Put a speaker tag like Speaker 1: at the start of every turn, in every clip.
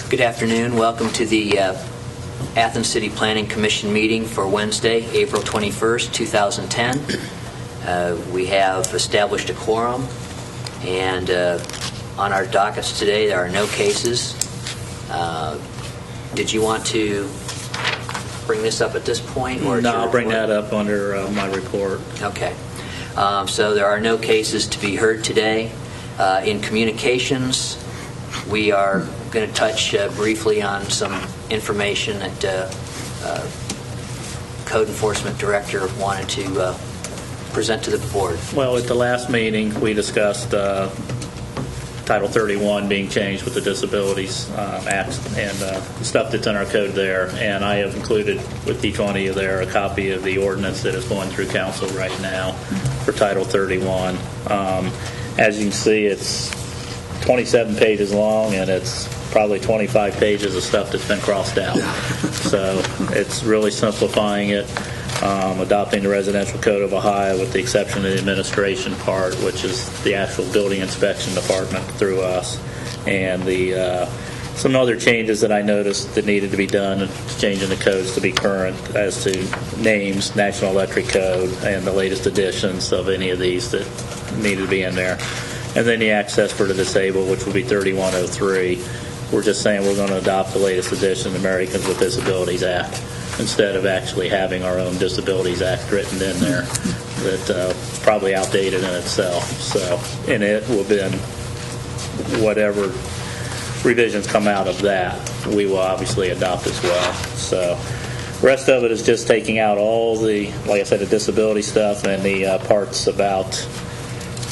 Speaker 1: Good afternoon. Welcome to the Athens City Planning Commission meeting for Wednesday, April 21st, 2010. We have established a quorum, and on our dockets today there are no cases. Did you want to bring this up at this point? Or
Speaker 2: no, I'll bring that up under my report.
Speaker 1: Okay. So there are no cases to be heard today. In communications, we are going to touch briefly on some information that Code Enforcement Director wanted to present to the board.
Speaker 2: Well, at the last meeting, we discussed Title 31 being changed with the Disabilities Act and stuff that's in our code there. And I have included with each one of you there a copy of the ordinance that is going through council right now for Title 31. As you can see, it's 27 pages long, and it's probably 25 pages of stuff that's been crossed out. So it's really simplifying it, adopting the Residential Code of Ohio with the exception of the administration part, which is the actual building inspection department through us, and the some other changes that I noticed that needed to be done, changing the codes to be current as to names, National Electric Code, and the latest editions of any of these that needed to be in there. And then the access for the disabled, which would be 3103. We're just saying we're going to adopt the latest edition of the Americans with Disabilities Act instead of actually having our own Disabilities Act written in there that's probably outdated in itself. So, and it will then, whatever revisions come out of that, we will obviously adopt as well. So, rest of it is just taking out all the, like I said, the disability stuff and the parts about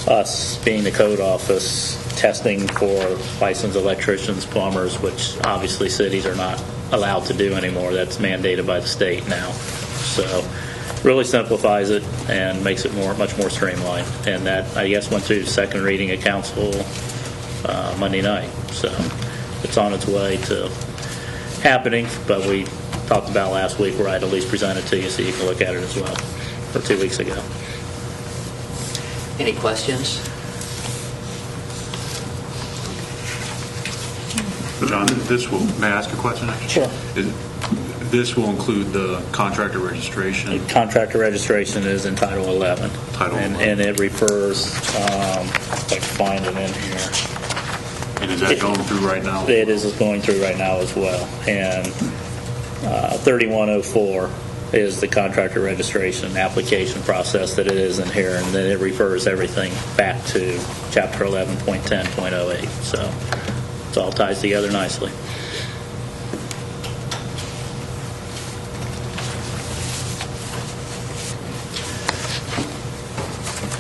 Speaker 2: us being the code office testing for licensed electricians, plumbers, which obviously cities are not allowed to do anymore. That's mandated by the state now. So really simplifies it and makes it much more streamlined. And that, I guess, went through the second reading at council Monday night. So it's on its way to happening, but we talked about last week where I'd at least present it to you so you can look at it as well, or 2 weeks ago.
Speaker 1: Any questions?
Speaker 3: John, may I ask a question?
Speaker 2: Sure.
Speaker 3: This will include the contractor registration?
Speaker 2: The contractor registration is in Title 11.
Speaker 3: Title 11.
Speaker 2: And it refers, if I can find it in here.
Speaker 3: And is that going through right now?
Speaker 2: It is going through right now as well. And 3104 is the contractor registration application process that it is in here, and then it refers everything back to Chapter 11.10.08. So it all ties together nicely.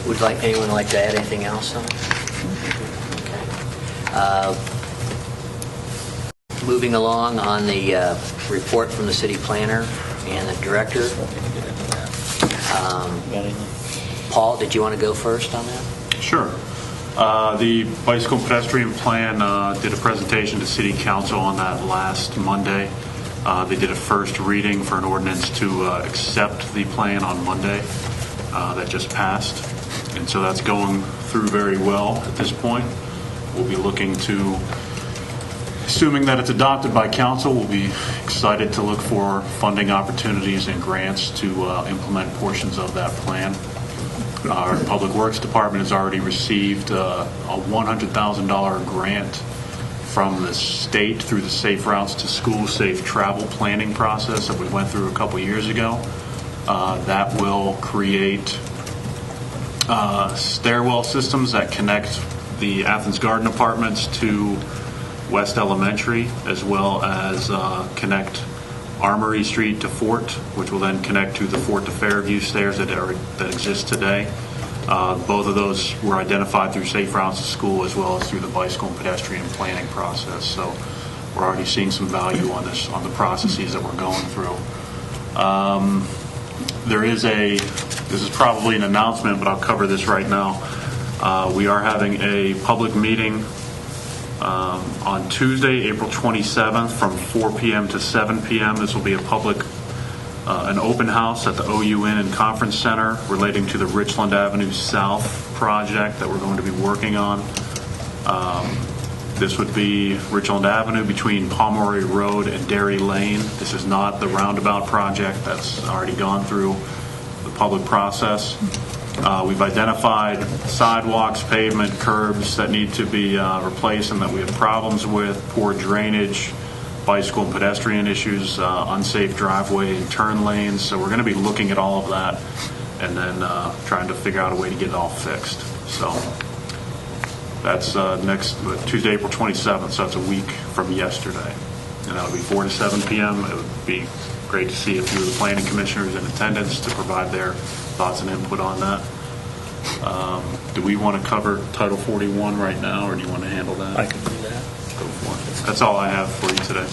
Speaker 1: Would anyone like to add anything else on it? Okay. Moving along on the report from the city planner and the director. Paul, did you want to go first on that?
Speaker 3: Sure. The bicycle and pedestrian plan did a presentation to City Council on that last Monday. They did a first reading for an ordinance to accept the plan on Monday that just passed. And so that's going through very well at this point. We'll be looking to, assuming that it's adopted by council, we'll be excited to look for funding opportunities and grants to implement portions of that plan. Our Public Works Department has already received a $100,000 grant from the state through the Safe Routes to School Safe Travel planning process that we went through a couple years ago. That will create stairwell systems that connect the Athens Garden Apartments to West Elementary, as well as connect Armory Street to Fort, which will then connect to the Fort to Fairview stairs that exist today. Both of those were identified through Safe Routes to School as well as through the bicycle and pedestrian planning process. So we're already seeing some value on this, on the processes that we're going through. This is probably an announcement, but I'll cover this right now. We are having a public meeting on Tuesday, April 27th from 4 p.m. to 7 p.m. This will be a public, an open house at the OUN and Conference Center relating to the Richland Avenue South project that we're going to be working on. This would be Richland Avenue between Pomeroy Road and Dairy Lane. This is not the roundabout project. That's already gone through the public process. We've identified sidewalks, pavement, curbs that need to be replaced and that we have problems with, poor drainage, bicycle and pedestrian issues, unsafe driveway and turn lanes. So we're going to be looking at all of that and then trying to figure out a way to get it all fixed. So that's next Tuesday, April 27th, so that's a week from yesterday. And that'll be 4 to 7 p.m. It would be great to see a few of the planning commissioners in attendance to provide their thoughts and input on that. Do we want to cover Title 41 right now, or do you want to handle that?
Speaker 2: I can do that.
Speaker 3: Go for it. That's all I have for you today.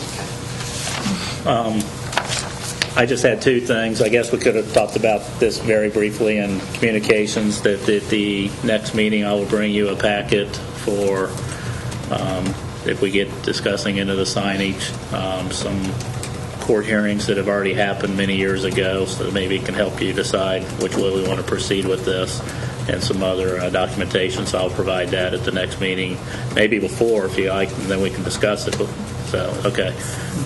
Speaker 2: I just had two things. I guess we could have talked about this very briefly in communications, that at the next meeting I will bring you a packet for, if we get discussing into the signage, some court hearings that have already happened many years ago, so that maybe it can help you decide which way we want to proceed with this, and some other documentation. So I'll provide that at the next meeting, maybe before if you like, and then we can discuss it. So, okay,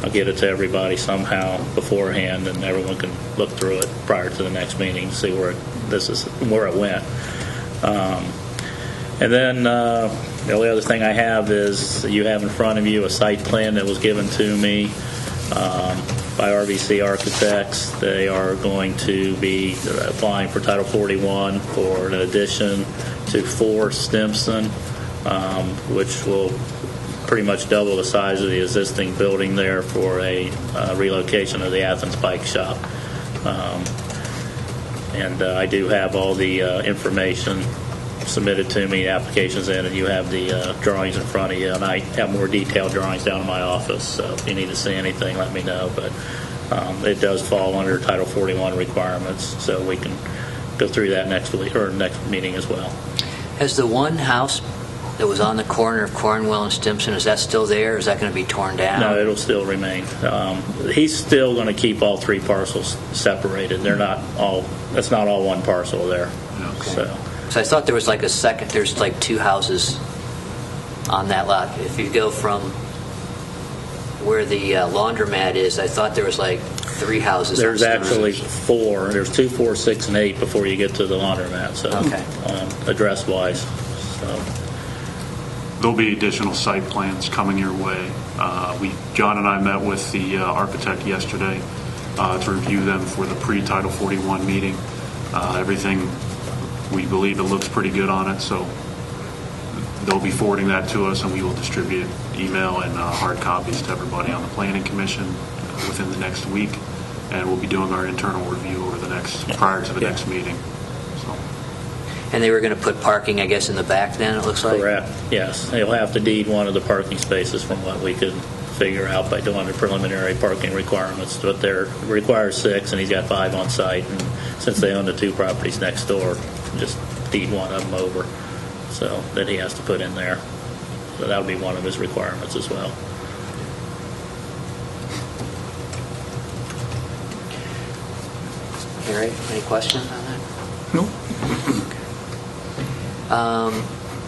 Speaker 2: I'll get it to everybody somehow beforehand, and everyone can look through it prior to the next meeting, see where it went. And then the only other thing I have is you have in front of you a site plan that was given to me by RVC Architects. They are going to be applying for Title 41 for an addition to 4 Stimson, which will pretty much double the size of the existing building there for a relocation of the Athens bike shop. And I do have all the information submitted to me, applications in, and you have the drawings in front of you, and I have more detailed drawings down in my office, so if you need to see anything, let me know. But it does fall under Title 41 requirements, so we can go through that next week or next meeting as well.
Speaker 1: Has the one house that was on the corner of Cornwell and Stimson, is that still there, or is that going to be torn down?
Speaker 2: No, it'll still remain. He's still going to keep all 3 parcels separated. They're not all. That's not all one parcel there.
Speaker 1: Okay. So I thought there was like a second. There's like 2 houses on that lot. If you go from where the laundromat is, I thought there was like 3 houses.
Speaker 2: There's actually 4. There's 2, 4, 6, and 8 before you get to the laundromat. So,
Speaker 1: okay.
Speaker 2: Address-wise, so.
Speaker 3: There'll be additional site plans coming your way. John and I met with the architect yesterday to review them for the pre-Title 41 meeting. Everything, we believe it looks pretty good on it, so they'll be forwarding that to us, and we will distribute email and hard copies to everybody on the Planning Commission within the next week, and we'll be doing our internal review over the prior to the next meeting. So.
Speaker 1: And they were going to put parking, I guess, in the back then, it looks like?
Speaker 2: Correct, yes. He'll have to deed one of the parking spaces from what we could figure out by doing the preliminary parking requirements. But there requires 6, and he's got 5 on site. And since they own the 2 properties next door, just deed one of them over. So that he has to put in there. So that would be one of his requirements as well.
Speaker 1: All right, any questions on that?
Speaker 4: No.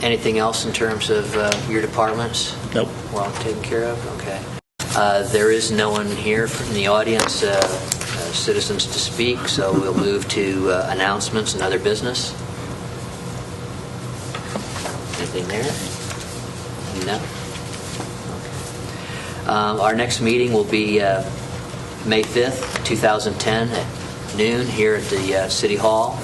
Speaker 1: Anything else in terms of your departments?
Speaker 2: Nope.
Speaker 1: Well taken care of? Okay. There is no one here from the audience, citizens to speak, so we'll move to announcements and other business. Anything there? No? Okay. Our next meeting will be May 5th, 2010 at noon here at the City Hall.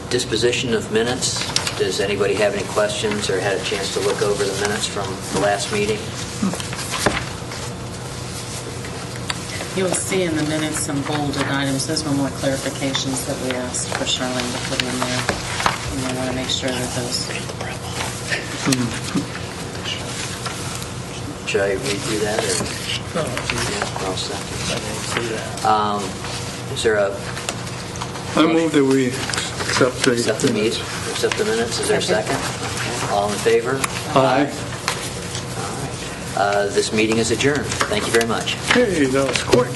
Speaker 1: Disposition of minutes. Does anybody have any questions or had a chance to look over the minutes from the last meeting?
Speaker 5: You'll see in the minutes some bolded items. Those were more clarifications that we asked for Charlene to put in there. And we want to make sure that those...
Speaker 1: Should I read through that? Or?
Speaker 2: No.
Speaker 1: Yeah, I'll second.
Speaker 2: I didn't see that.
Speaker 1: Is there a...
Speaker 4: I move that we accept the
Speaker 1: minutes? Is there a second? Okay. All in favor?
Speaker 4: Aye.
Speaker 1: All right. This meeting is adjourned. Thank you very much.
Speaker 4: Hey, that was quick.